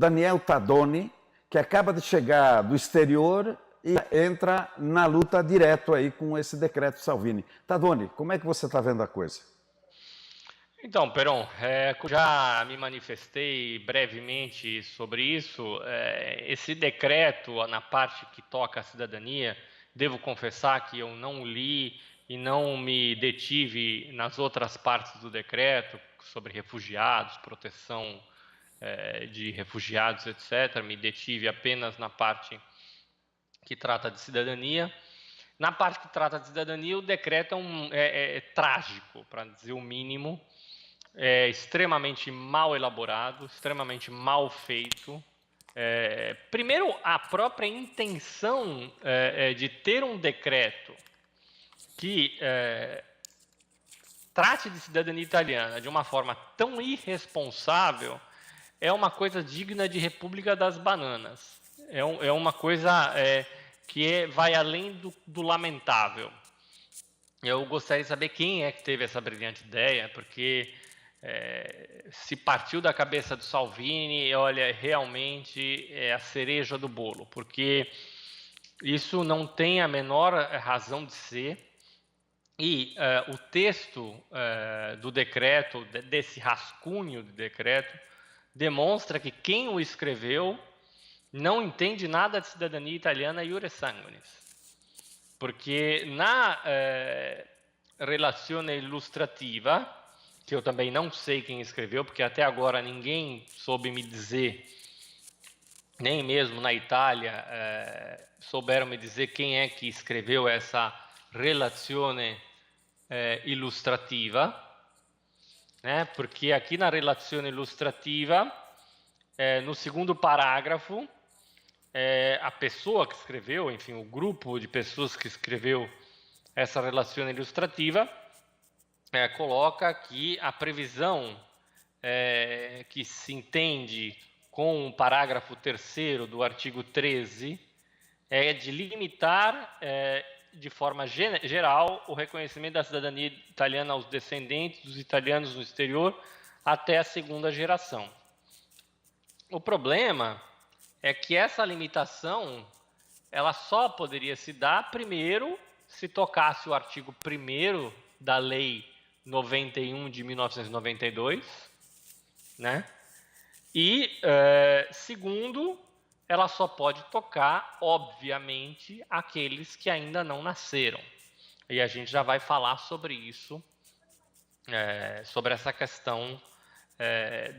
Daniel Tadoni, que acaba de chegar do exterior e entra na luta direto aí com esse decreto Salvini. Tadoni, como é que você está vendo a coisa? Então, Peron, já me manifestei brevemente sobre isso. Esse decreto, na parte que toca a cidadania, devo confessar que eu não li e não me detive nas outras partes do decreto, sobre refugiados, proteção de refugiados, etc. Me detive apenas na parte que trata de cidadania. Na parte que trata de cidadania, o decreto é trágico, para dizer o mínimo. É extremamente mal elaborado, extremamente mal feito. Primeiro, a própria intenção de ter um decreto que trate de cidadania italiana de uma forma tão irresponsável é uma coisa digna de República das Bananas. É uma coisa que vai além do lamentável. Eu gostaria de saber quem é que teve essa brilhante ideia, porque se partiu da cabeça do Salvini, olha, realmente é a cereja do bolo, porque isso não tem a menor razão de ser. E o texto do decreto, desse rascunho de decreto, demonstra que quem o escreveu não entende nada de cidadania italiana iure sanguinis. Porque na relazione illustrativa, que eu também não sei quem escreveu, porque até agora ninguém soube me dizer, nem mesmo na Itália, souberam me dizer quem é que escreveu essa relazione illustrativa, né? Porque aqui na relazione illustrativa, no segundo parágrafo, a pessoa que escreveu, enfim, o grupo de pessoas que escreveu essa relazione ilustrativa, coloca que a previsão que se entende com o parágrafo 3º do artigo 13 é de limitar de forma geral o reconhecimento da cidadania italiana aos descendentes dos italianos no exterior até a segunda geração. O problema é que essa limitação ela só poderia se dar, primeiro, se tocasse o artigo 1º da Lei 91 de 1992, né? E, segundo, ela só pode tocar, obviamente, aqueles que ainda não nasceram. E a gente já vai falar sobre isso, sobre essa questão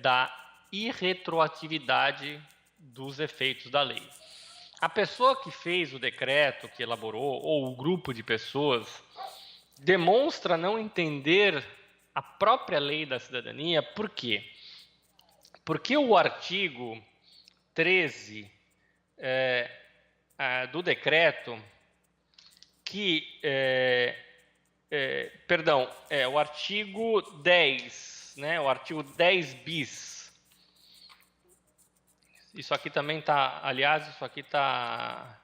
da irretroatividade dos efeitos da lei. A pessoa que fez o decreto, que elaborou, ou o grupo de pessoas, demonstra não entender a própria lei da cidadania. Por quê? Porque o artigo 13 do decreto, o artigo 10, né, o artigo 10 bis. Isso aqui também está, aliás, isso aqui está,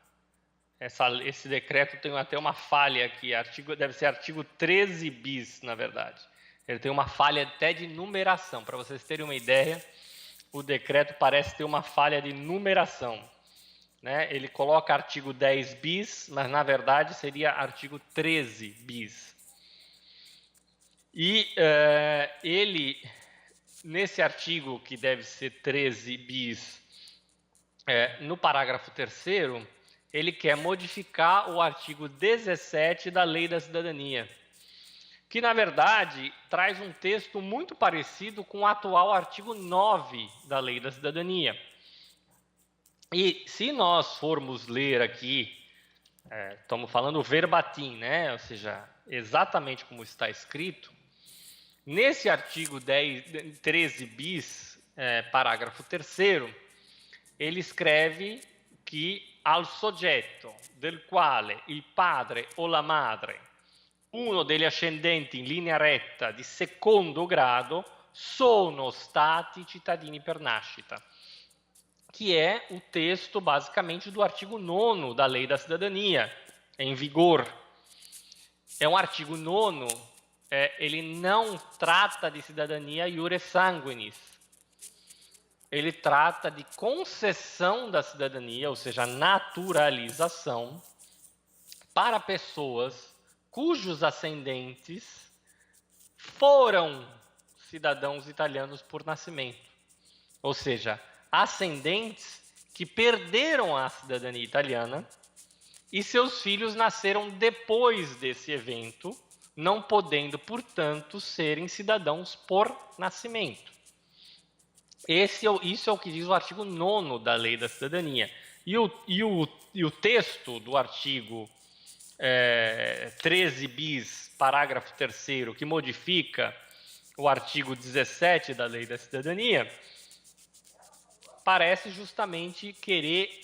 esse decreto tem até uma falha aqui, deve ser artigo 13 bis, na verdade. Ele tem uma falha até de numeração, para vocês terem uma ideia, o decreto parece ter uma falha de numeração. Né? Ele coloca artigo 10 bis, mas na verdade seria artigo 13 bis. E ele, nesse artigo que deve ser 13 bis, no parágrafo 3º, ele quer modificar o artigo 17 da Lei da Cidadania, que, na verdade, traz um texto muito parecido com o atual artigo 9 da Lei da Cidadania. E se nós formos ler aqui, estamos falando verbatim, né? Ou seja, exatamente como está escrito, nesse artigo 13 bis, parágrafo 3º, ele escreve que al soggetto del quale il padre o la madre, uno degli ascendenti in linea retta di secondo grado, sono stati cittadini per nascita, que é o texto, basicamente, do artigo 9º da Lei da Cidadania, em vigor. É um artigo 9º, ele não trata de cidadania iure sanguinis. ele trata de concessão da cidadania, ou seja, naturalização, para pessoas cujos ascendentes foram cidadãos italianos por nascimento. Ou seja, ascendentes que perderam a cidadania italiana e seus filhos nasceram depois desse evento, não podendo, portanto, serem cidadãos por nascimento. Isso é o que diz o artigo 9º da Lei da Cidadania. E o texto do artigo 13 bis, parágrafo 3º, que modifica o artigo 17 da Lei da Cidadania, parece justamente querer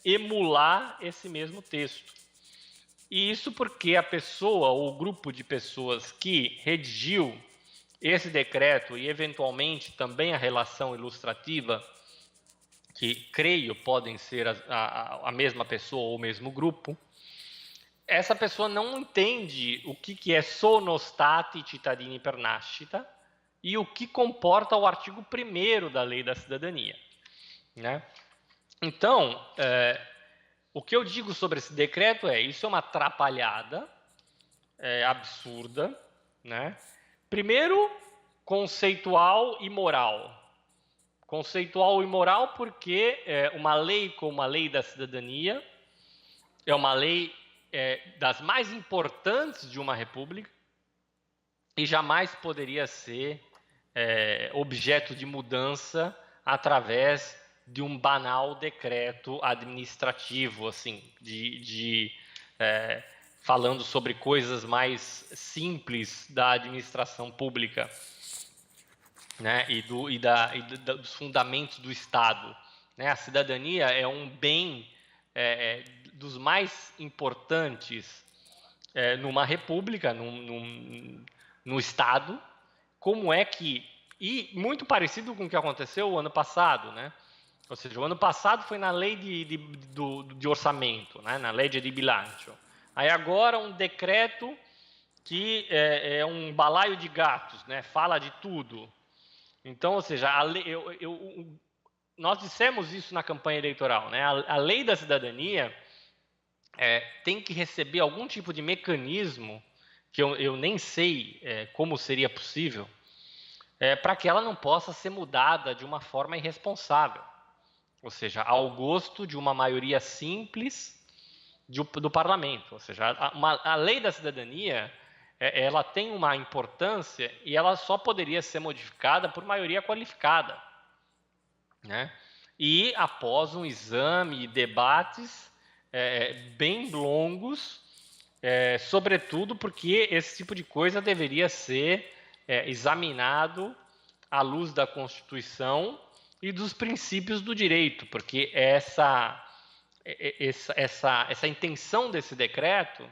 emular esse mesmo texto. E isso porque a pessoa ou o grupo de pessoas que redigiu esse decreto e, eventualmente, também a relação ilustrativa, que creio podem ser a mesma pessoa ou o mesmo grupo, essa pessoa não entende o que é sono stati cittadini per nascita e o que comporta o artigo 1º da Lei da Cidadania, né? Então, o que eu digo sobre esse decreto isso é uma atrapalhada absurda, né? Primeiro, conceitual e moral. Conceitual e moral porque uma lei como a Lei da Cidadania é uma lei das mais importantes de uma república e jamais poderia ser objeto de mudança através de um banal decreto administrativo, assim, falando sobre coisas mais simples da administração pública, né, e dos fundamentos do Estado, né? A cidadania é um bem dos mais importantes numa república, no Estado, como é que... E muito parecido com o que aconteceu o ano passado, né? Ou seja, o ano passado foi na lei de orçamento, né? Na legge di bilancio. Aí agora um decreto que é um balaio de gatos, né? Fala de tudo. Então, ou seja, nós dissemos isso na campanha eleitoral, né? A lei da cidadania tem que receber algum tipo de mecanismo, que eu nem sei como seria possível, para que ela não possa ser mudada de uma forma irresponsável. Ou seja, ao gosto de uma maioria simples do parlamento. Ou seja, a lei da cidadania, ela tem uma importância e ela só poderia ser modificada por maioria qualificada, né? E após um exame e debates bem longos, sobretudo porque esse tipo de coisa deveria ser examinado à luz da Constituição e dos princípios do direito, porque essa intenção desse decreto,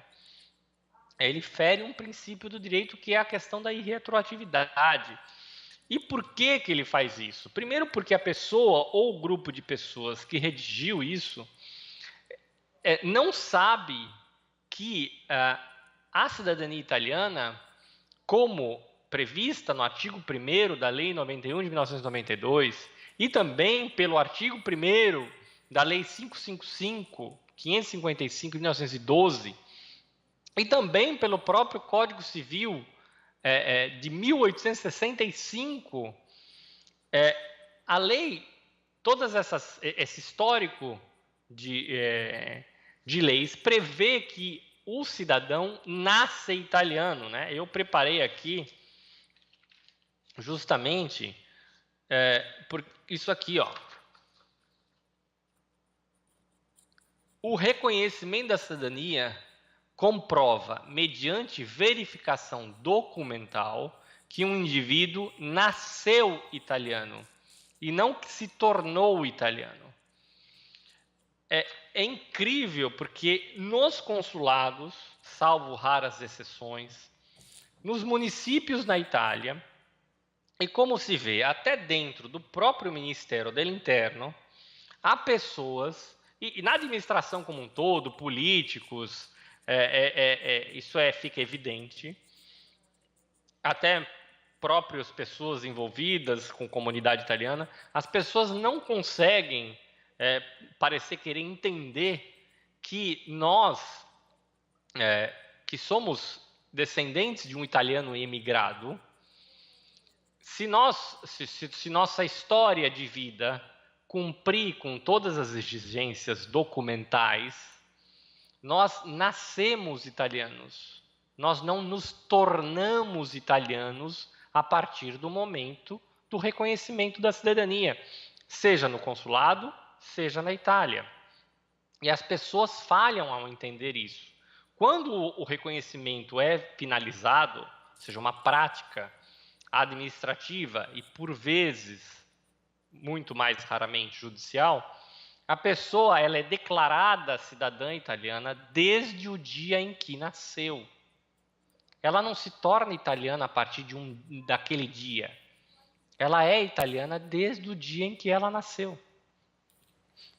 ele fere um princípio do direito, que é a questão da irretroatividade. E por que ele faz isso? Primeiro, porque a pessoa ou o grupo de pessoas que redigiu isso não sabe que a cidadania italiana, como prevista no artigo 1º da Lei 91 de 1992 e também pelo artigo 1º da Lei 555 de 1912 e também pelo próprio Código Civil de 1865, a lei, esse histórico de leis prevê que o cidadão nasce italiano, né? Eu preparei aqui justamente por isso aqui, ó. O reconhecimento da cidadania comprova, mediante verificação documental, que um indivíduo nasceu italiano e não que se tornou italiano. É incrível porque nos consulados, salvo raras exceções, nos municípios na Itália, e como se vê até dentro do próprio Ministério do Interno, há pessoas, e na administração como um todo, políticos, isso fica evidente, até próprias pessoas envolvidas com comunidade italiana, as pessoas não conseguem parecer querer entender que nós, que somos descendentes de um italiano emigrado, se nossa história de vida cumprir com todas as exigências documentais, nós nascemos italianos. Nós não nos tornamos italianos a partir do momento do reconhecimento da cidadania, seja no consulado, seja na Itália. E as pessoas falham ao entender isso. Quando o reconhecimento é finalizado, ou seja, uma prática administrativa e, por vezes, muito mais raramente judicial, a pessoa ela é declarada cidadã italiana desde o dia em que nasceu. Ela não se torna italiana a partir daquele dia. Ela é italiana desde o dia em que ela nasceu.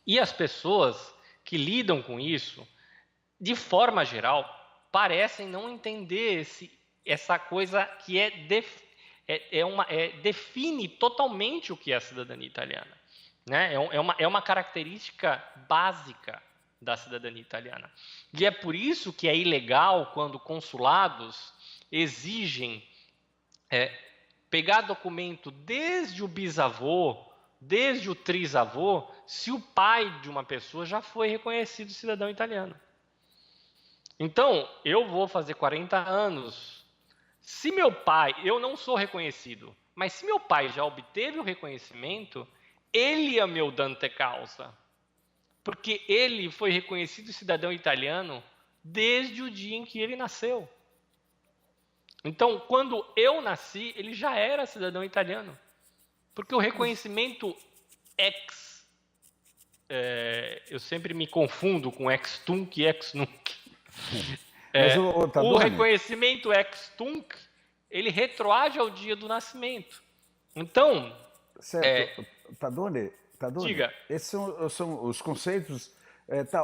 E as pessoas que lidam com isso, de forma geral, parecem não entender essa coisa que define totalmente o que é a cidadania italiana. Né? É uma característica básica da cidadania italiana. E é por isso que é ilegal quando consulados exigem pegar documento desde o bisavô, desde o trisavô, se o pai de uma pessoa já foi reconhecido cidadão italiano. Então, eu vou fazer 40 anos. Se meu pai, eu não sou reconhecido, mas se meu pai já obteve o reconhecimento, ele é meu dante causa, porque ele foi reconhecido cidadão italiano desde o dia em que ele nasceu. Então, quando eu nasci, ele já era cidadão italiano, porque o reconhecimento eu sempre me confundo com ex tunc e ex nunc. O reconhecimento ex tunc, ele retroage ao dia do nascimento. Então, certo. Tadone, diga. Esses são os conceitos,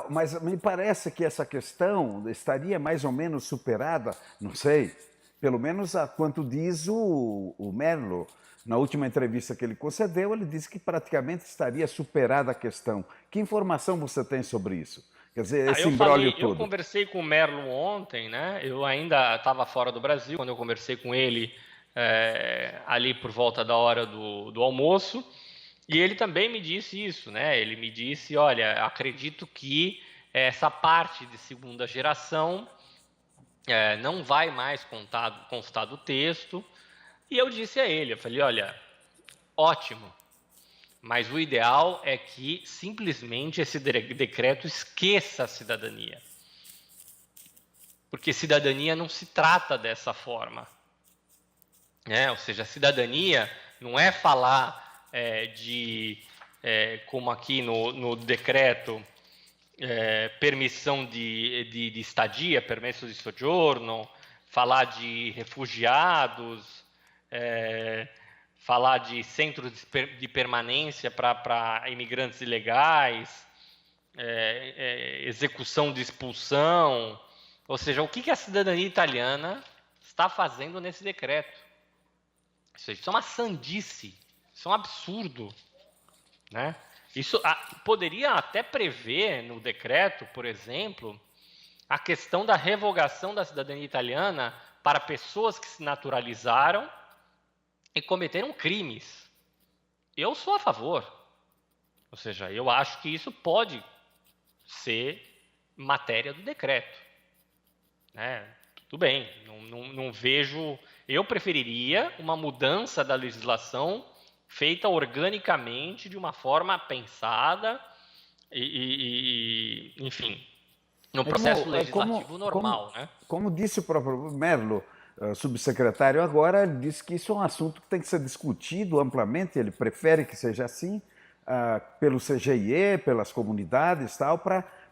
mas me parece que essa questão estaria mais ou menos superada, não sei, pelo menos a quanto diz o Merlo. Na última entrevista que ele concedeu, ele disse que praticamente estaria superada a questão. Que informação você tem sobre isso? Quer dizer, esse imbróglio todo. Eu conversei com o Merlo ontem, né? Eu ainda estava fora do Brasil, quando eu conversei com ele ali por volta da hora do almoço. E ele também me disse isso, né? Ele me disse, olha, acredito que essa parte de segunda geração não vai mais constar do texto. E eu disse a ele, eu falei, olha, ótimo, mas o ideal é que simplesmente esse decreto esqueça a cidadania. Porque cidadania não se trata dessa forma. Ou seja, a cidadania não é falar como aqui no decreto, permissão de estadia, permesso de soggiorno, falar de refugiados, falar de centros de permanência para imigrantes ilegais, execução de expulsão. Ou seja, o que a cidadania italiana está fazendo nesse decreto? Ou seja, isso é uma sandice, isso é um absurdo, né? Isso poderia até prever no decreto, por exemplo, a questão da revogação da cidadania italiana para pessoas que se naturalizaram e cometeram crimes. Eu sou a favor. Ou seja, eu acho que isso pode ser matéria do decreto. Tudo bem, não vejo... Eu preferiria uma mudança da legislação feita organicamente, de uma forma pensada enfim, no processo legislativo normal. Como disse o próprio Merlo, subsecretário agora, ele disse que isso é um assunto que tem que ser discutido amplamente, ele prefere que seja assim, pelo CGIE, pelas comunidades,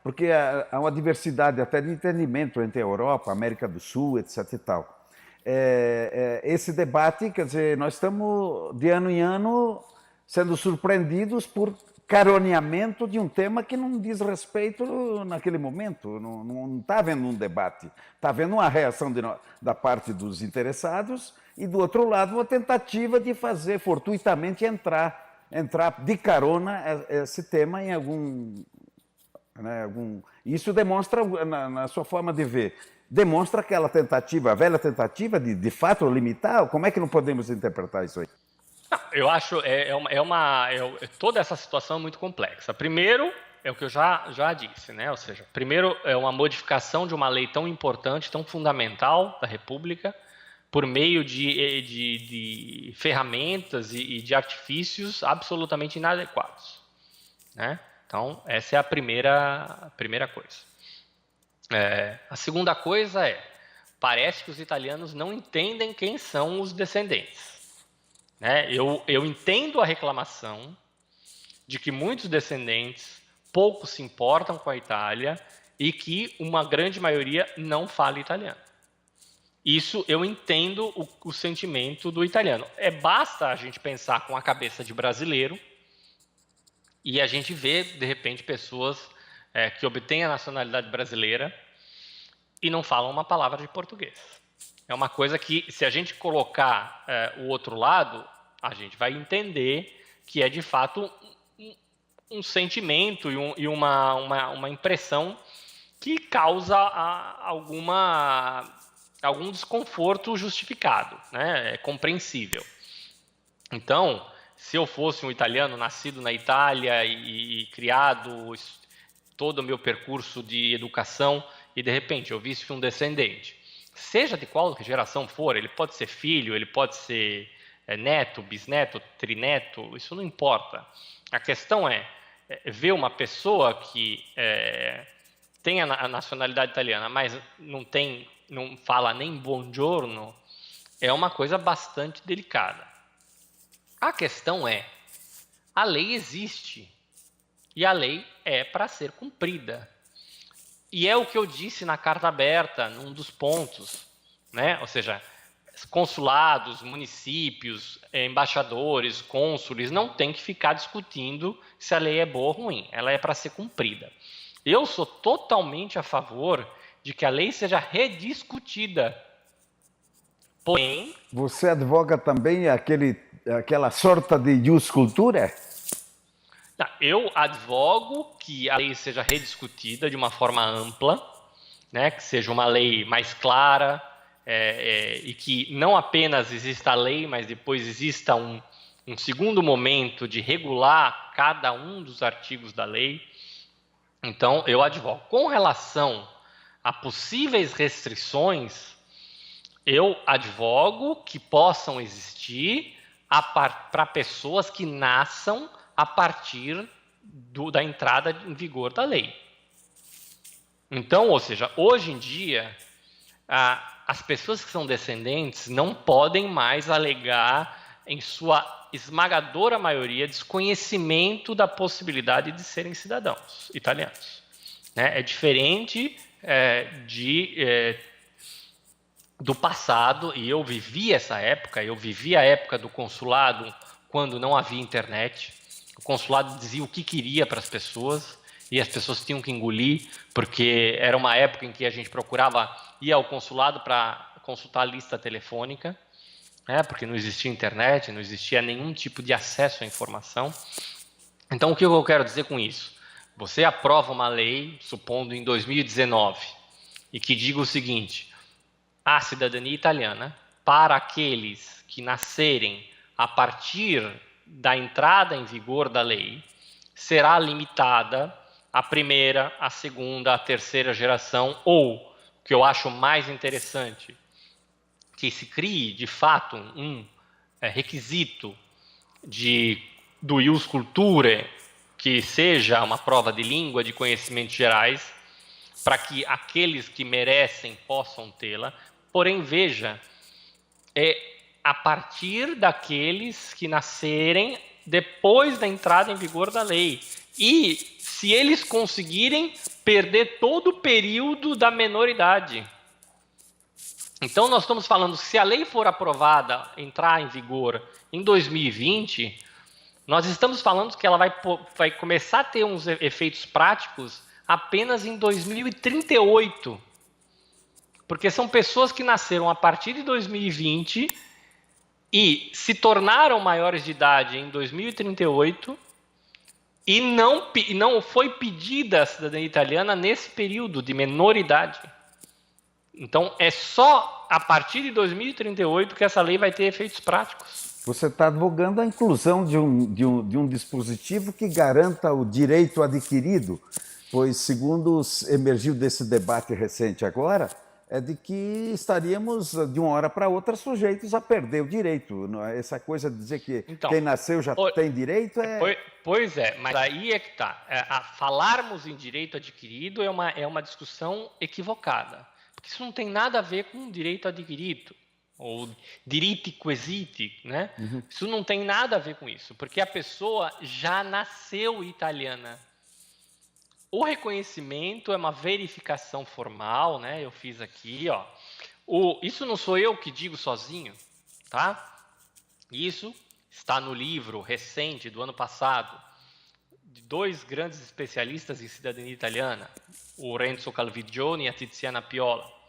porque há uma diversidade até de entendimento entre a Europa, a América do Sul, etc. e tal. Esse debate, quer dizer, nós estamos de ano em ano sendo surpreendidos por caroneamento de um tema que não diz respeito naquele momento, não está havendo um debate, está havendo uma reação da parte dos interessados e, do outro lado, uma tentativa de fazer fortuitamente entrar de carona esse tema em algum... Isso demonstra, na sua forma de ver, demonstra aquela tentativa, a velha tentativa de fato limitar. Como é que não podemos interpretar isso aí? Eu acho toda essa situação é muito complexa. Primeiro, é o que eu já disse, né? Ou seja, primeiro é uma modificação de uma lei tão importante, tão fundamental da República, por meio de ferramentas e de artifícios absolutamente inadequados, né? Então, essa é a primeira coisa. A segunda coisa parece que os italianos não entendem quem são os descendentes. Né? Eu entendo a reclamação de que muitos descendentes pouco se importam com a Itália e que uma grande maioria não fala italiano. Isso eu entendo o sentimento do italiano. Basta a gente pensar com a cabeça de brasileiro e a gente vê, de repente, pessoas que obtêm a nacionalidade brasileira e não falam uma palavra de português. É uma coisa que, se a gente colocar o outro lado, a gente vai entender que é, de fato, um sentimento e uma impressão que causa algum desconforto justificado, né? É compreensível. Então, se eu fosse um italiano nascido na Itália e criado todo o meu percurso de educação e, de repente, eu visse um descendente, seja de qual geração for, ele pode ser filho, ele pode ser neto, bisneto, trineto, isso não importa. A questão é ver uma pessoa que tem a nacionalidade italiana, mas não fala nem buongiorno, é uma coisa bastante delicada. A questão a lei existe e a lei é para ser cumprida. E é o que eu disse na carta aberta, num dos pontos, né? Ou seja, consulados, municípios, embaixadores, cônsules, não tem que ficar discutindo se a lei é boa ou ruim. Ela é para ser cumprida. Eu sou totalmente a favor de que a lei seja rediscutida. Porém... Você advoga também aquela sorta de jus cultura? Eu advogo que a lei seja rediscutida de uma forma ampla, né? Que seja uma lei mais clara, e que não apenas exista a lei, mas depois exista um segundo momento de regular cada um dos artigos da lei. Então, eu advogo. Com relação a possíveis restrições, eu advogo que possam existir para pessoas que nasçam a partir da entrada em vigor da lei. Então, ou seja, hoje em dia, as pessoas que são descendentes não podem mais alegar, em sua esmagadora maioria, desconhecimento da possibilidade de serem cidadãos italianos. É diferente do passado, e eu vivi essa época, eu vivi a época do consulado quando não havia internet. O consulado dizia o que queria para as pessoas e as pessoas tinham que engolir, porque era uma época em que a gente procurava ir ao consulado para consultar a lista telefônica, porque não existia internet, não existia nenhum tipo de acesso à informação. Então, o que eu quero dizer com isso? Você aprova uma lei, supondo em 2019, e que diga o seguinte: a cidadania italiana, para aqueles que nascerem a partir da entrada em vigor da lei, será limitada à primeira, à segunda, à terceira geração, ou, o que eu acho mais interessante, que se crie, de fato, um requisito do ius culturae, que seja uma prova de língua, de conhecimentos gerais, para que aqueles que merecem possam tê-la. Porém, veja, a partir daqueles que nascerem depois da entrada em vigor da lei. E se eles conseguirem perder todo o período da menoridade. Então, nós estamos falando que se a lei for aprovada, entrar em vigor em 2020, Nós estamos falando que ela vai começar a ter uns efeitos práticos apenas em 2038. Porque são pessoas que nasceram a partir de 2020 e se tornaram maiores de idade em 2038 e não foi pedida a cidadania italiana nesse período de menoridade. Então, é só a partir de 2038 que essa lei vai ter efeitos práticos. Você está advogando a inclusão de um dispositivo que garanta o direito adquirido, pois, segundo emergiu desse debate recente agora, é de que estaríamos, de uma hora para outra, sujeitos a perder o direito. Essa coisa de dizer que então, quem nasceu já tem direito é... Pois é, mas aí é que está. Falarmos em direito adquirido é uma discussão equivocada. Porque isso não tem nada a ver com direito adquirido, ou diritti quesiti, né? Uhum. Isso não tem nada a ver com isso, porque a pessoa já nasceu italiana. O reconhecimento é uma verificação formal, né? Eu fiz aqui, ó. Isso não sou eu que digo sozinho, tá? Isso está no livro recente do ano passado, de 2 grandes especialistas em cidadania italiana, o Renzo Calvigione e a Tiziana Piola.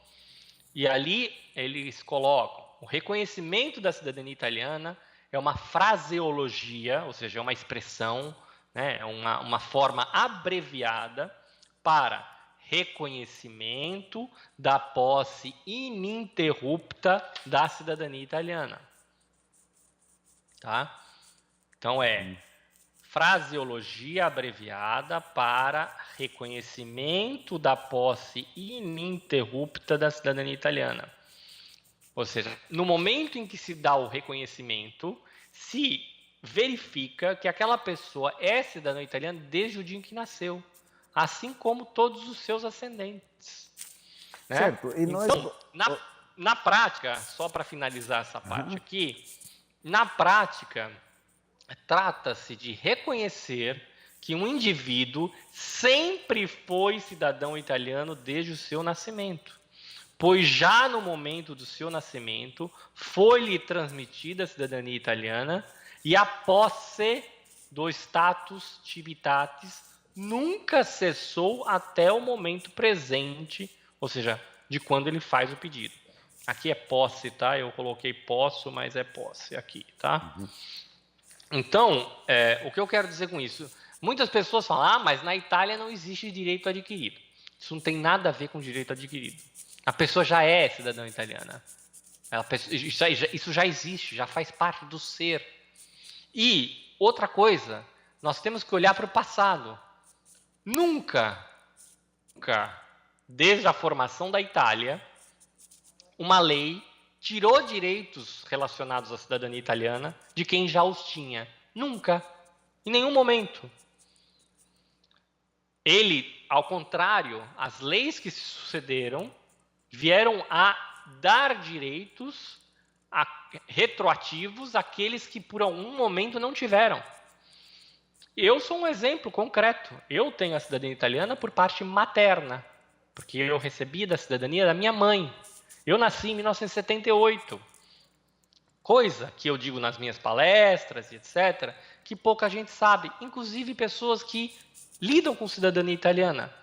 E ali eles colocam: o reconhecimento da cidadania italiana é uma fraseologia, ou seja, é uma expressão, né, é uma forma abreviada para reconhecimento da posse ininterrupta da cidadania italiana. Tá? Então fraseologia abreviada para reconhecimento da posse ininterrupta da cidadania italiana. Ou seja, no momento em que se dá o reconhecimento, se verifica que aquela pessoa é cidadã italiana desde o dia em que nasceu, assim como todos os seus ascendentes. Né? Certo. E nós... Então, na prática, só para finalizar essa parte aqui, na prática, trata-se de reconhecer que um indivíduo sempre foi cidadão italiano desde o seu nascimento, pois já no momento do seu nascimento foi-lhe transmitida a cidadania italiana e a posse do status civitatis nunca cessou até o momento presente, ou seja, de quando ele faz o pedido. Aqui é posse, tá? Eu coloquei posso, mas é posse aqui, tá? Uhum. Então, o que eu quero dizer com isso? Muitas pessoas falam, mas na Itália não existe direito adquirido. Isso não tem nada a ver com direito adquirido. A pessoa já é cidadã italiana. Isso já existe, já faz parte do ser. E, outra coisa, nós temos que olhar para o passado. Nunca, desde a formação da Itália, uma lei tirou direitos relacionados à cidadania italiana de quem já os tinha. Nunca. Em nenhum momento. Ao contrário, as leis que se sucederam vieram a dar direitos retroativos àqueles que por algum momento não tiveram. Eu sou um exemplo concreto. Eu tenho a cidadania italiana por parte materna, porque eu recebi da cidadania da minha mãe. Eu nasci em 1978, coisa que eu digo nas minhas palestras, etc., que pouca gente sabe, inclusive pessoas que lidam com cidadania italiana.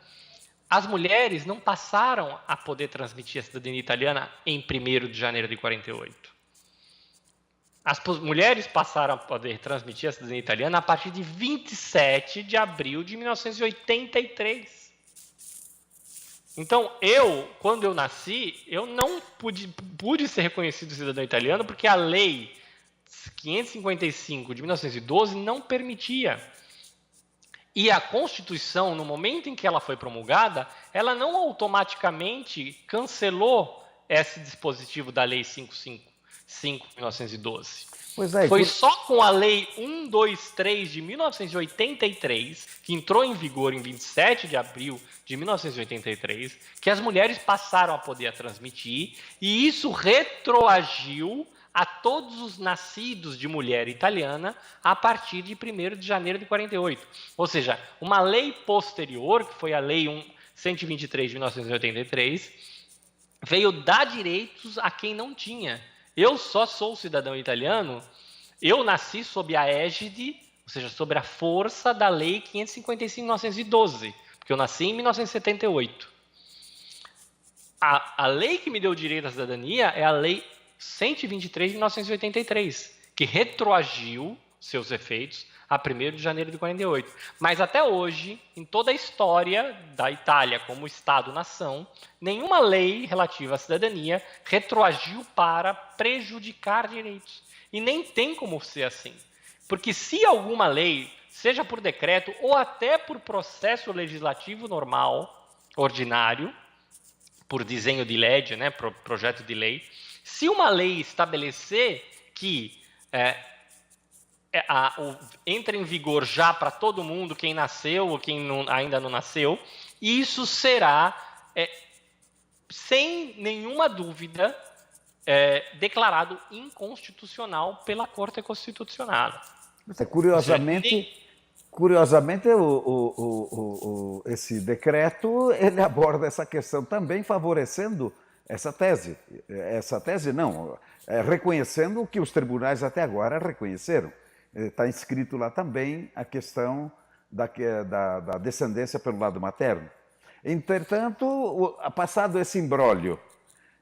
As mulheres não passaram a poder transmitir a cidadania italiana em 1º de janeiro de 48. As mulheres passaram a poder transmitir a cidadania italiana a partir de 27 de abril de 1983. Então, quando eu nasci, eu não pude ser reconhecido cidadão italiano porque a lei 555 de 1912 não permitia. E a Constituição, no momento em que ela foi promulgada, ela não automaticamente cancelou esse dispositivo da Lei 555 de 1912. Foi só com a Lei 123 de 1983, que entrou em vigor em 27 de abril de 1983, que as mulheres passaram a poder transmitir, e isso retroagiu a todos os nascidos de mulher italiana a partir de 1º de janeiro de 48. Ou seja, uma lei posterior, que foi a Lei 123 de 1983, veio dar direitos a quem não tinha. Eu só sou cidadão italiano, eu nasci sob a égide ou seja, sobre a força da Lei 555 de 1912, porque eu nasci em 1978. A lei que me deu o direito à cidadania é a Lei 123 de 1983, que retroagiu seus efeitos a 1º de janeiro de 48. Mas até hoje, em toda a história da Itália como Estado-nação, nenhuma lei relativa à cidadania retroagiu para prejudicar direitos. E nem tem como ser assim. Porque se alguma lei, seja por decreto ou até por processo legislativo normal, ordinário, por desenho de lei, né, projeto de lei, se uma lei estabelecer que entra em vigor já para todo mundo, quem nasceu ou quem ainda não nasceu, isso será, sem nenhuma dúvida, declarado inconstitucional pela Corte Constitucional. Curiosamente, esse decreto ele aborda essa questão também favorecendo essa tese. Essa tese não, reconhecendo o que os tribunais até agora reconheceram. Está inscrito lá também a questão da descendência pelo lado materno. Entretanto, passado esse imbróglio,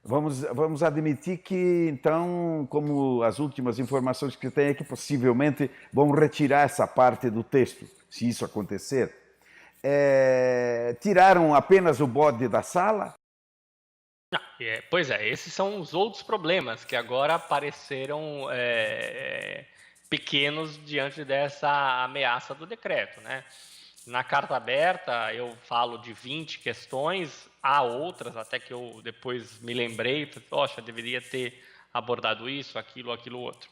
vamos admitir que, então, como as últimas informações que tem é que possivelmente vão retirar essa parte do texto, se isso acontecer. Tiraram apenas o bode da sala? Não, pois é, esses são os outros problemas que agora apareceram pequenos diante dessa ameaça do decreto, né? Na carta aberta, eu falo de 20 questões, há outras, até que eu depois me lembrei, poxa, deveria ter abordado isso, aquilo outro.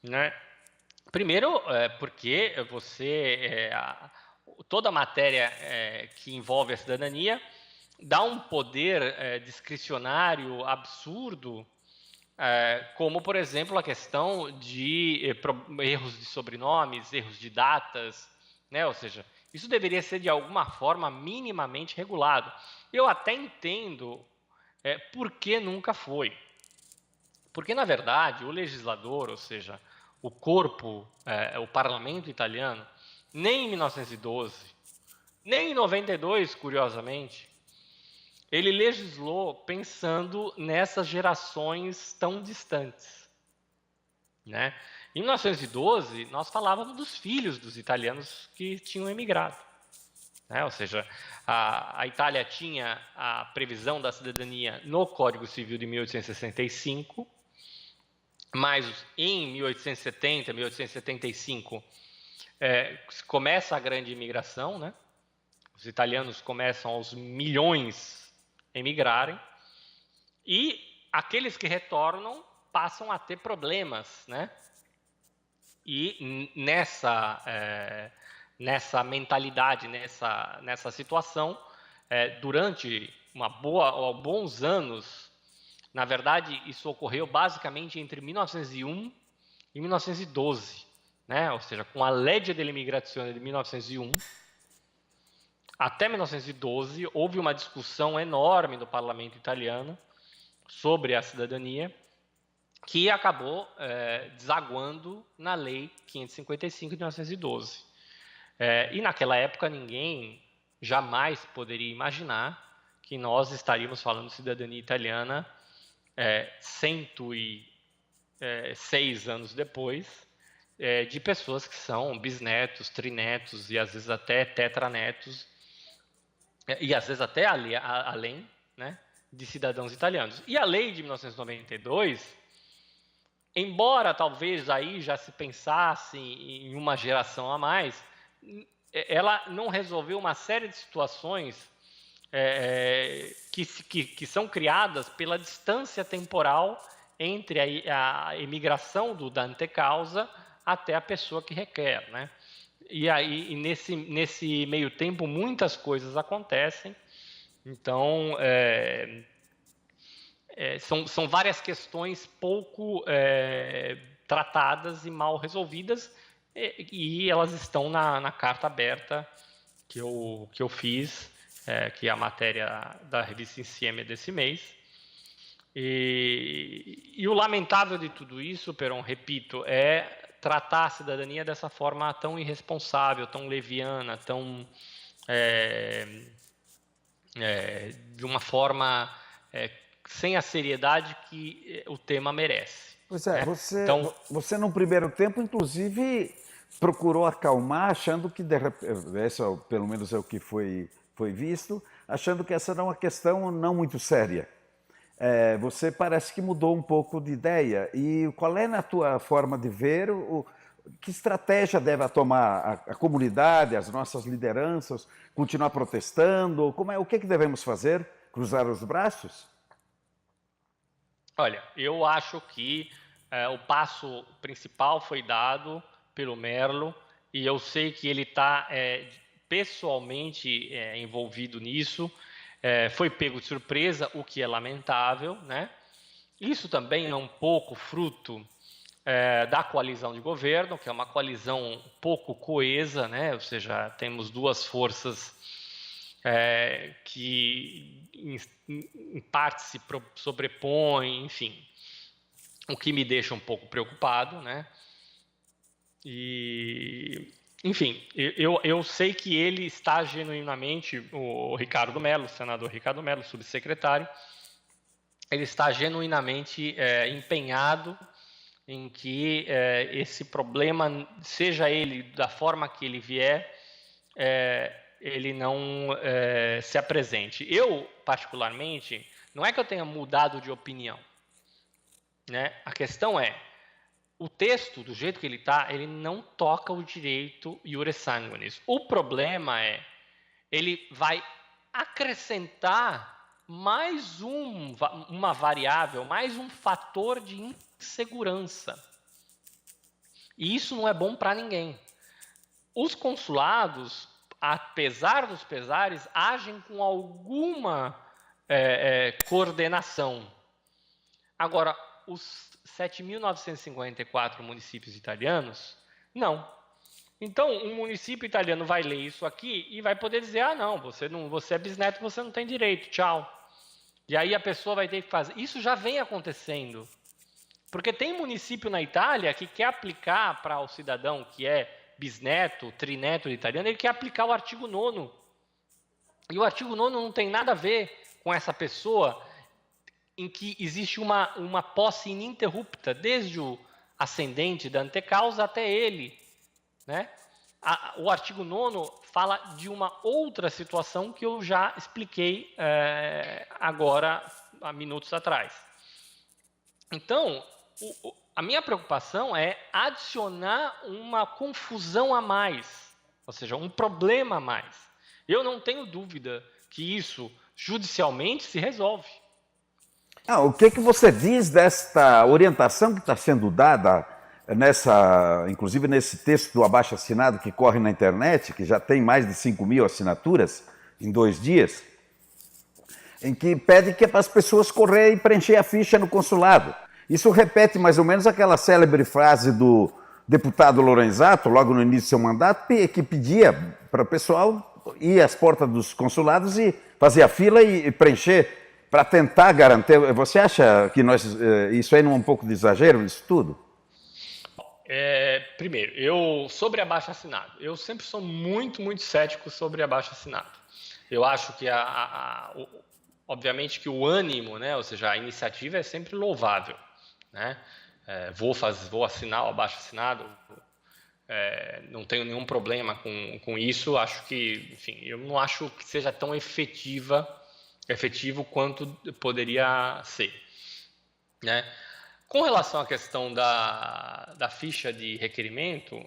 Né? Primeiro, porque toda matéria que envolve a cidadania dá um poder discricionário absurdo, como, por exemplo, a questão de erros de sobrenomes, erros de datas, né? Ou seja, isso deveria ser, de alguma forma, minimamente regulado. Eu até entendo por que nunca foi. Porque, na verdade, o legislador, ou seja, o corpo, o parlamento italiano, nem em 1912, nem em 92, curiosamente, ele legislou pensando nessas gerações tão distantes. Né? Em 1912, nós falávamos dos filhos dos italianos que tinham emigrado. Né? Ou seja, a Itália tinha a previsão da cidadania no Código Civil de 1865, mas em 1870, 1875, começa a grande imigração, né? Os italianos começam aos milhões a emigrarem, e aqueles que retornam passam a ter problemas, né? E nessa mentalidade, nessa situação, durante bons anos, na verdade, isso ocorreu basicamente entre 1901 e 1912, né? Ou seja, com a Legge dell'Immigrazione de 1901, até 1912, houve uma discussão enorme no parlamento italiano sobre a cidadania, que acabou desaguando na Lei 555 de 1912. E naquela época ninguém jamais poderia imaginar que nós estaríamos falando de cidadania italiana 106 anos depois, de pessoas que são bisnetos, trinetos e às vezes até tetranetos, e às vezes até além, né, de cidadãos italianos. E a lei de 1992, embora talvez aí já se pensasse em uma geração a mais, ela não resolveu uma série de situações que são criadas pela distância temporal entre a imigração da antecausa até a pessoa que requer, né? E aí, nesse meio tempo, muitas coisas acontecem. Então, são várias questões pouco tratadas e mal resolvidas, e elas estão na carta aberta que eu fiz, que é a matéria da revista Insieme desse mês. E o lamentável de tudo isso, Peron, repito, é tratar a cidadania dessa forma tão irresponsável, tão leviana, tão de uma forma sem a seriedade que o tema merece. Pois é, Né? Então, você num primeiro tempo, inclusive, procurou acalmar, achando que, esse pelo menos é o que foi visto, achando que essa era uma questão não muito séria. Você parece que mudou um pouco de ideia. E qual é, na tua forma de ver, que estratégia deve tomar a comunidade, as nossas lideranças, continuar protestando? O que devemos fazer? Cruzar os braços? olha, eu acho que o passo principal foi dado pelo Merlo e eu sei que ele está pessoalmente envolvido nisso. Foi pego de surpresa, o que é lamentável, né? Isso também é um pouco fruto da coalizão de governo, que é uma coalizão pouco coesa, né? Ou seja, temos duas forças que em parte se sobrepõem, enfim, o que me deixa um pouco preocupado, né? E, enfim, eu sei que ele está genuinamente, o Ricardo Mello, o senador Ricardo Mello, subsecretário, ele está genuinamente empenhado em que esse problema, seja ele da forma que ele vier, ele não se apresente. Eu, particularmente, não é que eu tenha mudado de opinião, né? A questão é, o texto, do jeito que ele está, ele não toca o direito iure sanguinis. O problema é, ele vai acrescentar mais uma variável, mais um fator de insegurança. E isso não é bom para ninguém. Os consulados, apesar dos pesares, agem com alguma coordenação. Agora, os 7.954 municípios italianos, não. Então, um município italiano vai ler isso aqui e vai poder dizer, ah, não, você é bisneto, você não tem direito, tchau. E aí a pessoa vai ter que fazer. Isso já vem acontecendo. Porque tem município na Itália que quer aplicar para o cidadão que é bisneto, trineto de italiano, ele quer aplicar o artigo 9º. E o artigo 9º não tem nada a ver com essa pessoa em que existe uma posse ininterrupta, desde o ascendente da antecausa até ele. Né? O artigo 9º fala de uma outra situação que eu já expliquei agora, há minutos atrás. Então, a minha preocupação é adicionar uma confusão a mais, ou seja, um problema a mais. Eu não tenho dúvida que isso judicialmente se resolve. O que você diz desta orientação que está sendo dada, inclusive nesse texto do abaixo-assinado que corre na internet, que já tem mais de 5.000 assinaturas em 2 dias, em que pede que é para as pessoas correrem e preencher a ficha no consulado. Isso repete mais ou menos aquela célebre frase do deputado Lorenzato, logo no início do seu mandato, que pedia para o pessoal ir às portas dos consulados e fazer a fila e preencher para tentar garantir. Você acha que isso aí não é um pouco de exagero, isso tudo? Primeiro, sobre abaixo-assinado, eu sempre sou muito, muito cético sobre abaixo-assinado. Eu acho que, obviamente, que o ânimo, né, ou seja, a iniciativa é sempre louvável. Né? Vou assinar o abaixo-assinado, não tenho nenhum problema com isso. Acho que, enfim, eu não acho que seja tão efetivo quanto poderia ser. Né? Com relação à questão da ficha de requerimento,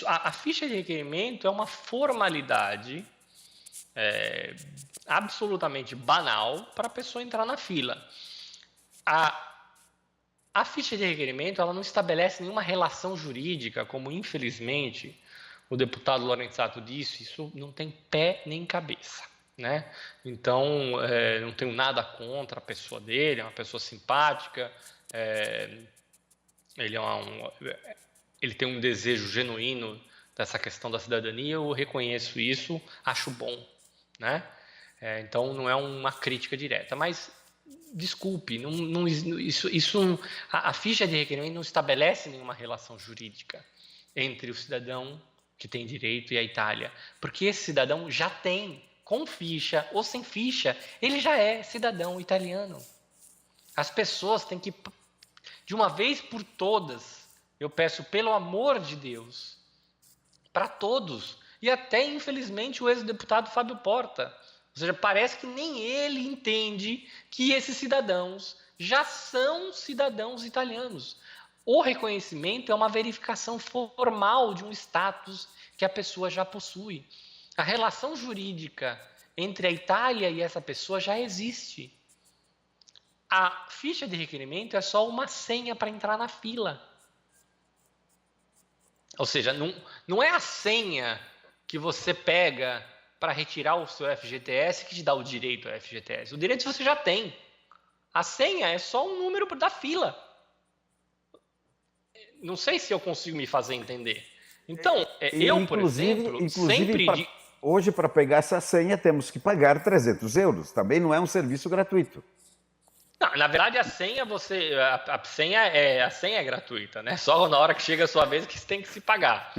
a ficha de requerimento é uma formalidade absolutamente banal para a pessoa entrar na fila. A ficha de requerimento ela não estabelece nenhuma relação jurídica, como infelizmente o deputado Lorenzato disse, isso não tem pé nem cabeça. Né? Então, não tenho nada contra a pessoa dele, é uma pessoa simpática, ele tem um desejo genuíno dessa questão da cidadania, eu reconheço isso, acho bom. Né? Então, não é uma crítica direta, mas desculpe, a ficha de requerimento não estabelece nenhuma relação jurídica entre o cidadão que tem direito e a Itália, porque esse cidadão já tem, com ficha ou sem ficha, ele já é cidadão italiano. As pessoas têm que, de uma vez por todas, eu peço pelo amor de Deus, para todos, e até infelizmente o ex-deputado Fábio Porta, ou seja, parece que nem ele entende que esses cidadãos já são cidadãos italianos. O reconhecimento é uma verificação formal de um status que a pessoa já possui. A relação jurídica entre a Itália e essa pessoa já existe. A ficha de requerimento é só uma senha para entrar na fila. Ou seja, não é a senha que você pega para retirar o seu FGTS que te dá o direito ao FGTS. O direito você já tem. A senha é só um número da fila. Não sei se eu consigo me fazer entender. Então, eu, por exemplo, sempre... Hoje, para pegar essa senha, temos que pagar 300 euros. Também não é um serviço gratuito. Não, na verdade, a senha é gratuita, né? Só na hora que chega a sua vez que você tem que se pagar.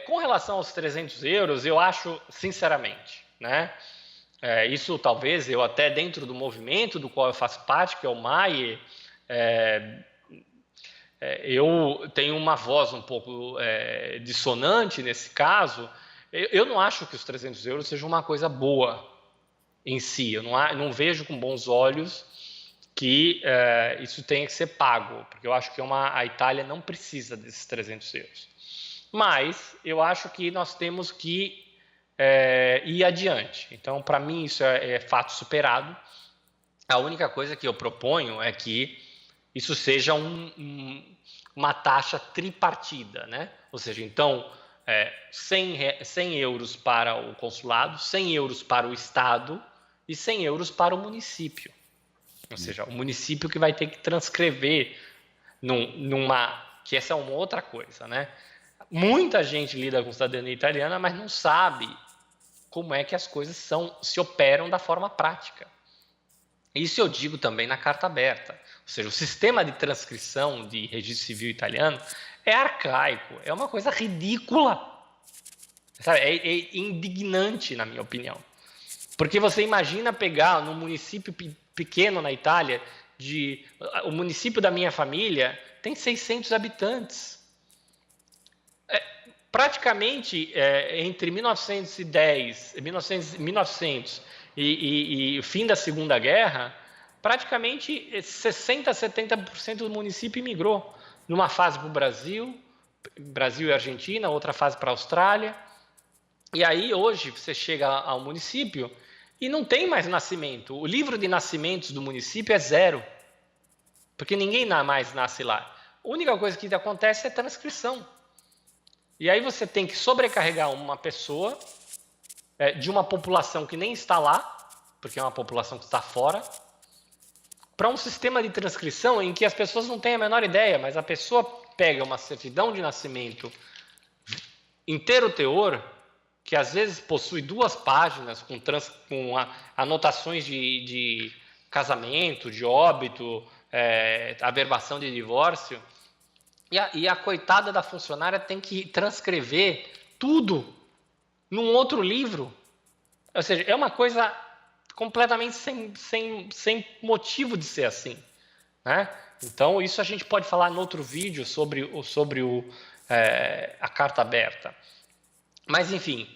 Com relação aos 300 euros, eu acho, sinceramente, né? Isso talvez eu até dentro do movimento do qual eu faço parte, que é o MAIE, eu tenho uma voz um pouco dissonante nesse caso. Eu não acho que os 300 euros sejam uma coisa boa em si. Eu não vejo com bons olhos que isso tenha que ser pago, porque eu acho que a Itália não precisa desses 300 euros. Mas eu acho que nós temos que ir adiante. Então, para mim, isso é fato superado. A única coisa que eu proponho é que isso seja uma taxa tripartida, né? Ou seja, então, 100 euros para o consulado, 100 euros para o Estado e 100 euros para o município. Ou seja, o município que vai ter que transcrever que essa é uma outra coisa, né? Muita gente lida com cidadania italiana, mas não sabe como é que as coisas se operam da forma prática. Isso eu digo também na carta aberta. Ou seja, o sistema de transcrição de registro civil italiano é arcaico, é uma coisa ridícula. Sabe? É indignante, na minha opinião. Porque você imagina pegar num município pequeno na Itália, o município da minha família tem 600 habitantes. Praticamente, entre 1910 e o fim da Segunda Guerra, praticamente 60% a 70% do município imigrou. Numa fase para o Brasil e Argentina, outra fase para a Austrália. E aí, hoje, você chega ao município e não tem mais nascimento. O livro de nascimentos do município é 0, porque ninguém mais nasce lá. A única coisa que acontece é transcrição. E aí você tem que sobrecarregar uma pessoa de uma população que nem está lá, porque é uma população que está fora, para um sistema de transcrição em que as pessoas não têm a menor ideia, mas a pessoa pega uma certidão de nascimento inteiro teor, que às vezes possui 2 páginas com anotações de casamento, de óbito, averbação de divórcio, e a coitada da funcionária tem que transcrever tudo num outro livro. Ou seja, é uma coisa completamente sem motivo de ser assim, né? Então, isso a gente pode falar em outro vídeo sobre a carta aberta. Mas, enfim,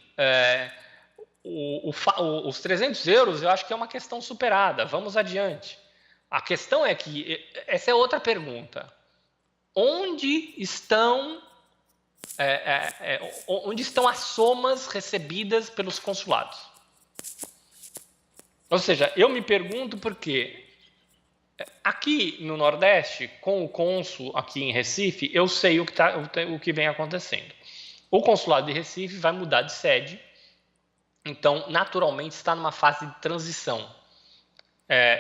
os 300 euros eu acho que é uma questão superada. Vamos adiante. A questão é que, essa é outra pergunta. Onde estão as somas recebidas pelos consulados? Ou seja, eu me pergunto porque aqui no Nordeste, com o cônsul aqui em Recife, eu sei o que vem acontecendo. O consulado de Recife vai mudar de sede, então naturalmente está numa fase de transição.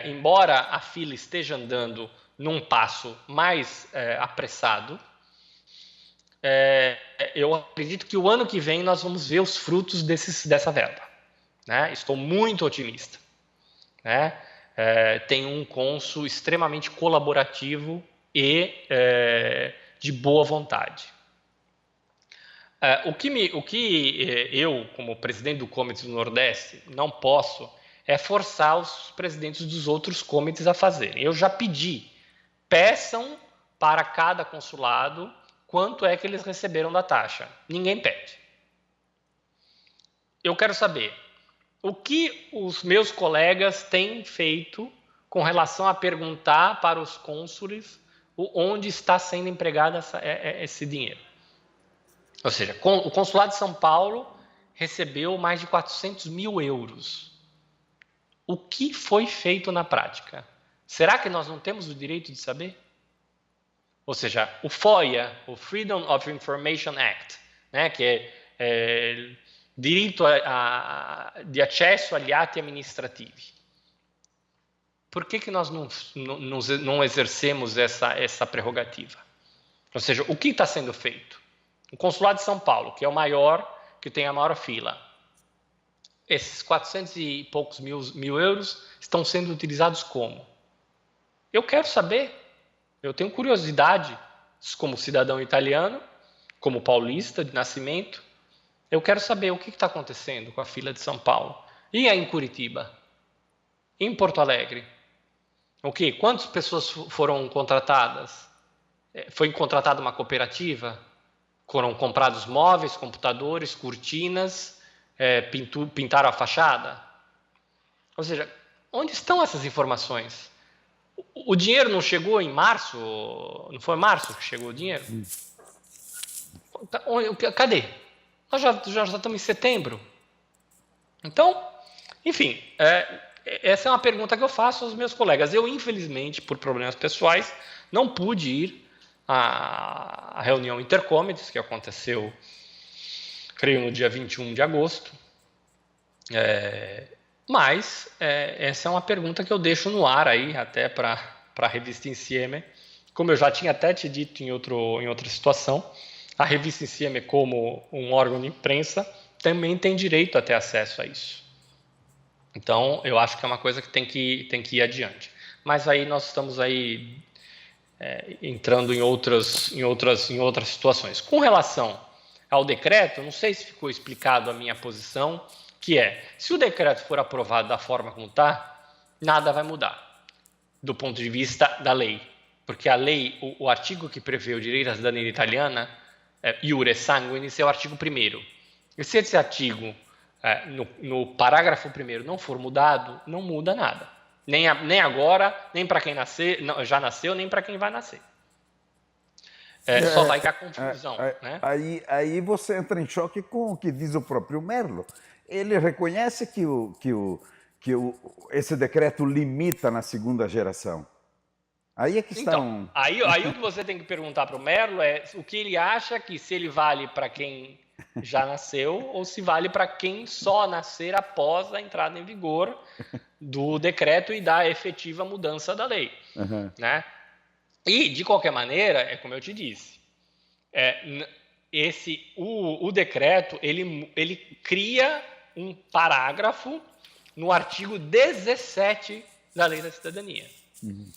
Embora a fila esteja andando num passo mais apressado, eu acredito que o ano que vem nós vamos ver os frutos dessa verba, né? Estou muito otimista, né? tem um cônsul extremamente colaborativo e de boa vontade. O que eu, como presidente do Comitê do Nordeste, não posso é forçar os presidentes dos outros comitês a fazerem. Eu já pedi, peçam para cada consulado quanto é que eles receberam da taxa. Ninguém pede. Eu quero saber o que os meus colegas têm feito com relação a perguntar para os cônsules onde está sendo empregado esse dinheiro. Ou seja, o consulado de São Paulo recebeu mais de 400 mil euros. O que foi feito na prática? Será que nós não temos o direito de saber? Ou seja, o FOIA, o Freedom of Information Act, né, que é direito de acesso agli atti amministrativi. Por que nós não exercemos essa prerrogativa? Ou seja, o que está sendo feito? O Consulado de São Paulo, que é o maior, que tem a maior fila. Esses 400 e poucos mil euros estão sendo utilizados como? Eu quero saber. Eu tenho curiosidade, como cidadão italiano, como paulista de nascimento. Eu quero saber o que está acontecendo com a fila de São Paulo. E aí em Curitiba? Em Porto Alegre? O quê? Quantas pessoas foram contratadas? Foi contratada uma cooperativa? Foram comprados móveis, computadores, cortinas, pintaram a fachada? Ou seja, onde estão essas informações? O dinheiro não chegou em março? Não foi em março que chegou o dinheiro? Cadê? Nós já estamos em setembro. Então, enfim, essa é uma pergunta que eu faço aos meus colegas. Eu, infelizmente, por problemas pessoais, não pude ir à reunião Intercomites, que aconteceu, creio, no dia 21 de agosto. Mas essa é uma pergunta que eu deixo no ar aí, até para a revista Insieme. Como eu já tinha até te dito em outra situação, a revista Insieme, como um órgão de imprensa, também tem direito a ter acesso a isso. Então, eu acho que é uma coisa que tem que ir adiante. Mas aí nós estamos aí entrando em outras situações. Com relação ao decreto, não sei se ficou explicado a minha posição, que se o decreto for aprovado da forma como está, nada vai mudar do ponto de vista da lei. Porque a lei, o artigo que prevê o direito à cidadania italiana, iure sanguinis, é o artigo 1º. E se esse artigo, no parágrafo 1º, não for mudado, não muda nada. Nem agora, nem para quem já nasceu, nem para quem vai nascer. Só vai dar confusão. Né? Aí você entra em choque com o que diz o próprio Merlo. Ele reconhece que esse decreto limita na segunda geração. Aí é que está então, aí o que você tem que perguntar para o Merlo é o que ele acha que se ele vale para quem já nasceu ou se vale para quem só nascer após a entrada em vigor do decreto e da efetiva mudança da lei. Uhum. Né? E, de qualquer maneira, como eu te disse, o decreto ele cria um parágrafo no artigo 17 da Lei da Cidadania. Uhum.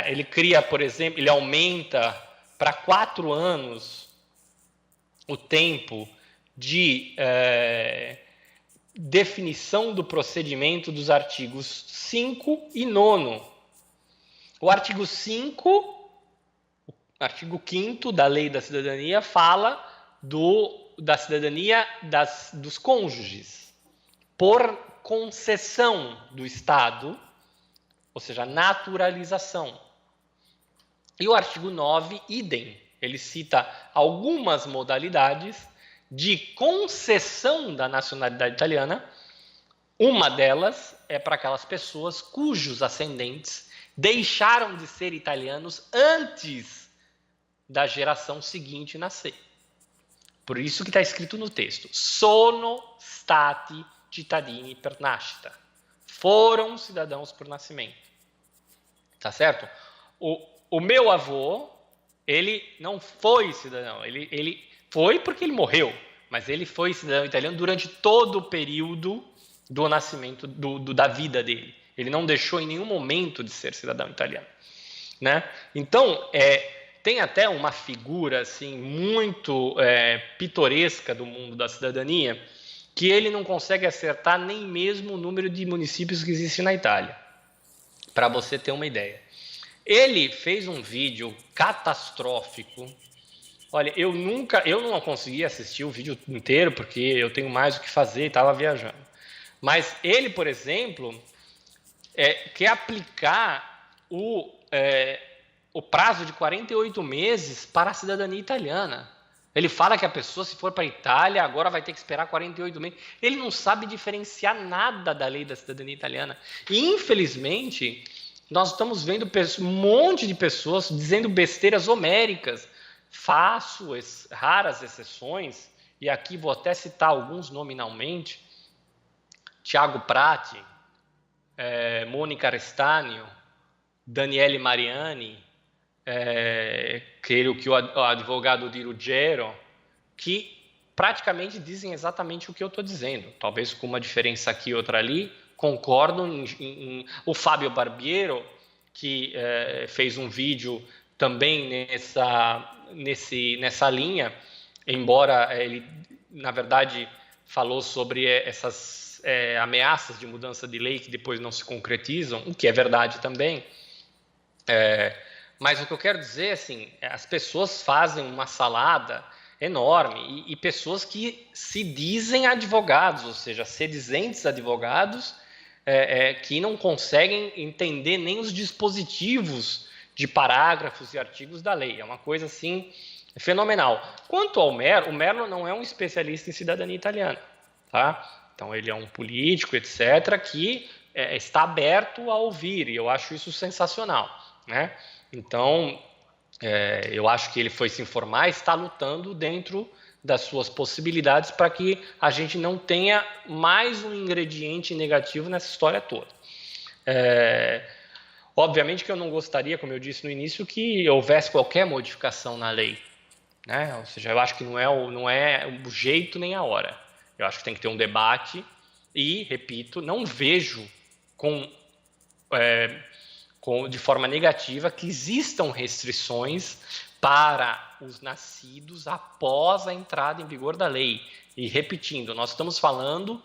Ele cria, por exemplo, ele aumenta para 4 anos o tempo de definição do procedimento dos artigos 5 e 9. O artigo 5, artigo 5º da Lei da Cidadania fala da cidadania dos cônjuges por concessão do Estado, ou seja, naturalização. E o artigo 9, idem, ele cita algumas modalidades de concessão da nacionalidade italiana. Uma delas é para aquelas pessoas cujos ascendentes deixaram de ser italianos antes da geração seguinte nascer. Por isso que está escrito no texto: sono stati cittadini per nascita. Foram cidadãos por nascimento. Tá certo? O meu avô, ele não foi cidadão. Ele foi porque ele morreu, mas ele foi cidadão italiano durante todo o período do nascimento, da vida dele. Ele não deixou em nenhum momento de ser cidadão italiano, né? Então, tem até uma figura assim muito pitoresca do mundo da cidadania, que ele não consegue acertar nem mesmo o número de municípios que existe na Itália, para você ter uma ideia. Ele fez um vídeo catastrófico. Olha, eu não consegui assistir o vídeo inteiro, porque eu tenho mais o que fazer e estava viajando. Mas ele, por exemplo, quer aplicar o prazo de 48 meses para a cidadania italiana. Ele fala que a pessoa, se for para a Itália, agora vai ter que esperar 48 meses. Ele não sabe diferenciar nada da lei da cidadania italiana. E, infelizmente, nós estamos vendo um monte de pessoas dizendo besteiras homéricas. Faço raras exceções, e aqui vou até citar alguns nominalmente: Tiago Prati, Mônica Restagno, Daniele Mariani, creio que o advogado Di Ruggiero, que praticamente dizem exatamente o que eu estou dizendo, talvez com uma diferença aqui e outra ali. Concordo o Fábio Barbiero, que fez um vídeo também nessa linha, embora ele, na verdade, falou sobre essas ameaças de mudança de lei que depois não se concretizam, o que é verdade também. Mas o que eu quero dizer, assim, as pessoas fazem uma salada enorme, e pessoas que se dizem advogados, ou seja, sedizentes advogados, que não conseguem entender nem os dispositivos de parágrafos e artigos da lei. É uma coisa, assim, fenomenal. Quanto ao Merlo, o Merlo não é um especialista em cidadania italiana, tá? Então, ele é um político, etc., que está aberto a ouvir, e eu acho isso sensacional, né? Então, eu acho que ele foi se informar, está lutando dentro das suas possibilidades para que a gente não tenha mais um ingrediente negativo nessa história toda. Obviamente que eu não gostaria, como eu disse no início, que houvesse qualquer modificação na lei, né? Ou seja, eu acho que não é o jeito nem a hora. Eu acho que tem que ter um debate e, repito, não vejo de forma negativa que existam restrições para os nascidos após a entrada em vigor da lei. E repetindo, nós estamos falando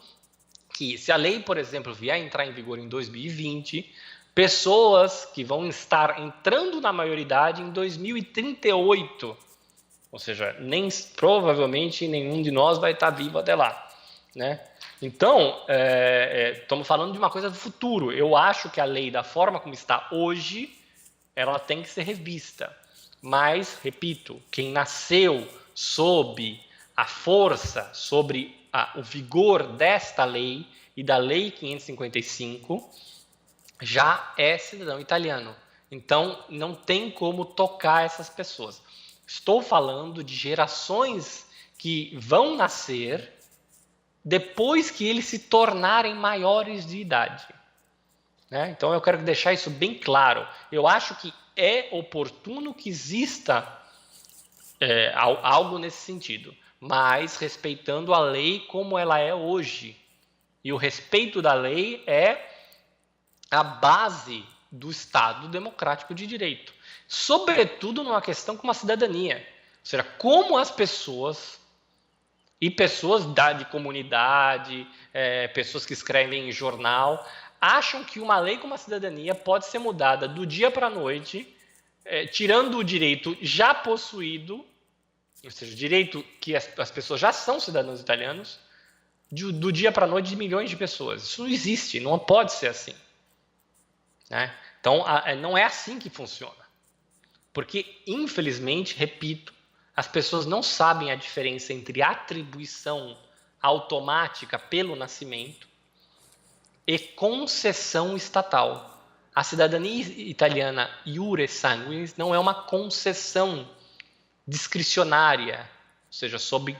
que se a lei, por exemplo, vier a entrar em vigor em 2020, pessoas que vão estar entrando na maioridade em 2038, ou seja, provavelmente nenhum de nós vai estar vivo até lá, né? Então, estamos falando de uma coisa do futuro. Eu acho que a lei, da forma como está hoje, ela tem que ser revista. Mas, repito, quem nasceu sob a força, sobre o vigor desta lei e da Lei 555, já é cidadão italiano. Então, não tem como tocar essas pessoas. Estou falando de gerações que vão nascer depois que eles se tornarem maiores de idade, né? Então eu quero deixar isso bem claro. Eu acho que é oportuno que exista algo nesse sentido, mas respeitando a lei como ela é hoje. E o respeito da lei é a base do Estado democrático de direito, sobretudo numa questão como a cidadania, ou seja, como as pessoas e pessoas de comunidade, pessoas que escrevem em jornal, acham que uma lei como a cidadania pode ser mudada do dia para a noite, tirando o direito já possuído, ou seja, o direito que as pessoas já são cidadãos italianos, do dia para a noite de milhões de pessoas. Isso não existe, não pode ser assim, né? Então, não é assim que funciona. Porque, infelizmente, repito, as pessoas não sabem a diferença entre atribuição automática pelo nascimento e concessão estatal. A cidadania italiana iure sanguinis não é uma concessão discricionária, ou seja, sob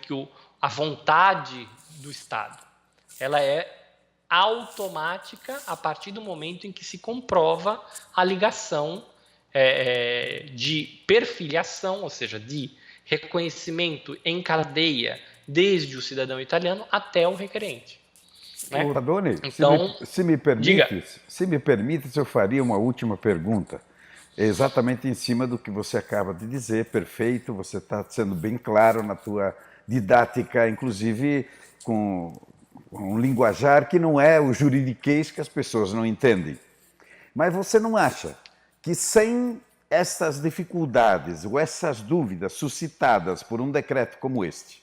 a vontade do Estado. Ela é automática a partir do momento em que se comprova a ligação de perfiliação, ou seja, de reconhecimento em cadeia desde o cidadão italiano até o requerente. né? Ô, Radoni, Então, diga. se me permite, eu faria uma última pergunta. Exatamente em cima do que você acaba de dizer, perfeito, você está sendo bem claro na tua didática, inclusive com um linguajar que não é o juridiquês que as pessoas não entendem. Mas você não acha que sem essas dificuldades ou essas dúvidas suscitadas por um decreto como este,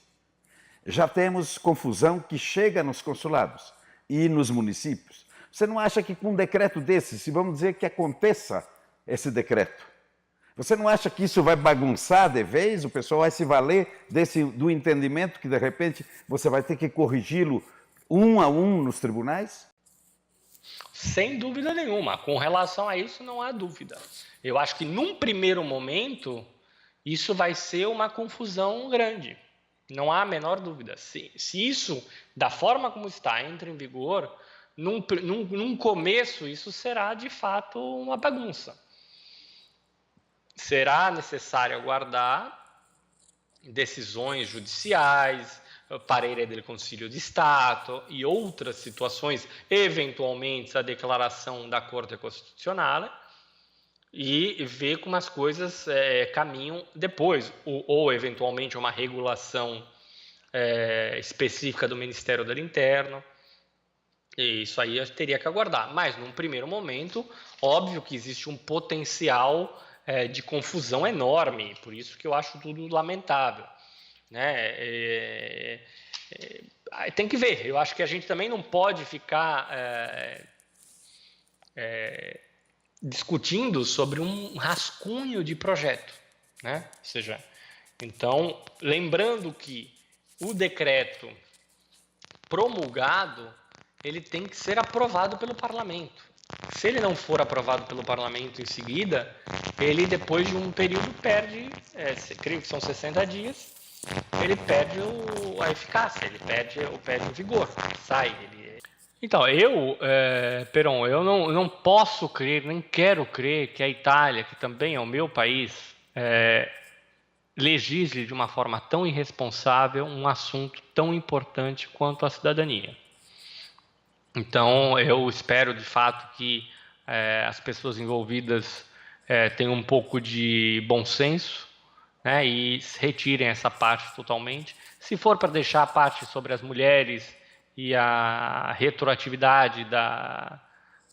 já temos confusão que chega nos consulados e nos municípios? Você não acha que com um decreto desse, se vamos dizer que aconteça esse decreto, você não acha que isso vai bagunçar de vez? O pessoal vai se valer do entendimento que, de repente, você vai ter que corrigi-lo um a um nos tribunais? Sem dúvida nenhuma. Com relação a isso, não há dúvida. Eu acho que num primeiro momento, isso vai ser uma confusão grande. Não há a menor dúvida. Se isso, da forma como está, entra em vigor, num começo, isso será de fato uma bagunça. Será necessário aguardar decisões judiciais, parere del Consiglio di Stato e outras situações, eventualmente a declaração da Corte Constitucional, e ver como as coisas caminham depois, ou eventualmente uma regulação específica do Ministério do Interno. E isso aí eu teria que aguardar. Mas, num primeiro momento, óbvio que existe um potencial de confusão enorme, por isso que eu acho tudo lamentável, né? Tem que ver, eu acho que a gente também não pode ficar discutindo sobre um rascunho de projeto, né? Ou seja, então, lembrando que o decreto promulgado, ele tem que ser aprovado pelo parlamento. Se ele não for aprovado pelo parlamento em seguida, ele depois de um período perde, creio que são 60 dias, ele perde a eficácia, ele perde o vigor, sai. Então, Peron, eu não posso crer, nem quero crer que a Itália, que também é o meu país, legisle de uma forma tão irresponsável um assunto tão importante quanto a cidadania. Então, eu espero de fato que as pessoas envolvidas tenham um pouco de bom senso, né, e retirem essa parte totalmente. Se for para deixar a parte sobre as mulheres e a retroatividade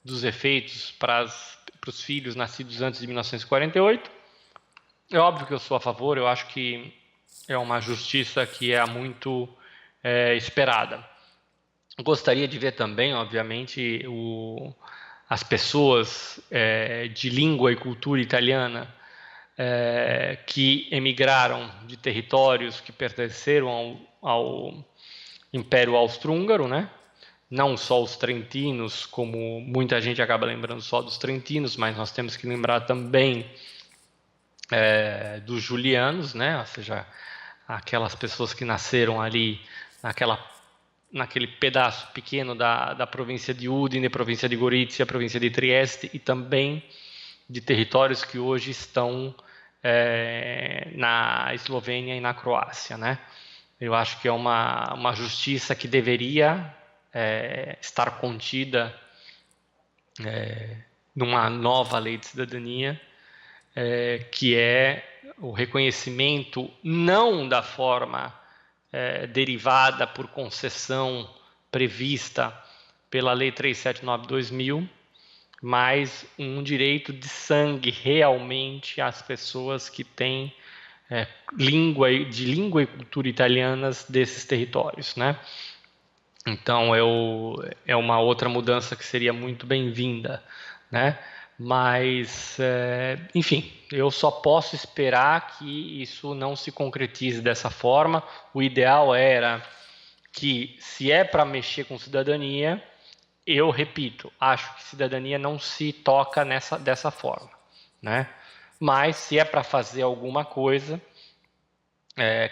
dos efeitos para os filhos nascidos antes de 1948, é óbvio que eu sou a favor, eu acho que é uma justiça que é muito esperada. Gostaria de ver também, obviamente, as pessoas de língua e cultura italiana que emigraram de territórios que pertenceram ao Império Austro-Húngaro, né? Não só os trentinos, como muita gente acaba lembrando só dos trentinos, mas nós temos que lembrar também dos julianos, né? Ou seja, aquelas pessoas que nasceram ali naquele pedaço pequeno da província de Udine, província de Gorizia, província de Trieste, e também de territórios que hoje estão na Eslovênia e na Croácia, né? Eu acho que é uma justiça que deveria estar contida numa nova lei de cidadania, que é o reconhecimento não da forma derivada por concessão prevista pela Lei 379/2000, mas um direito de sangue realmente às pessoas que têm língua e cultura italianas desses territórios, né? Então é uma outra mudança que seria muito bem-vinda, né? Mas, enfim, eu só posso esperar que isso não se concretize dessa forma. O ideal era que, se é para mexer com cidadania, eu repito, acho que cidadania não se toca dessa forma, né? Mas, se é para fazer alguma coisa,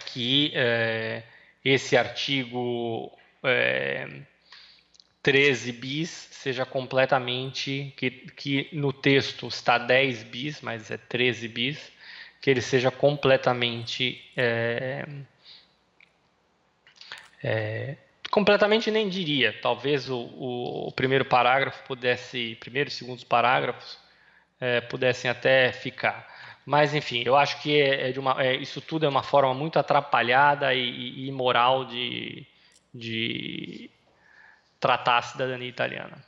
que esse artigo 13 bis seja completamente, que no texto está 10 bis, mas é 13 bis, que ele seja completamente Completamente nem diria. Talvez o primeiro parágrafo primeiro e segundo parágrafos pudessem até ficar. Mas, enfim, eu acho que isso tudo é uma forma muito atrapalhada e imoral de tratar a cidadania italiana.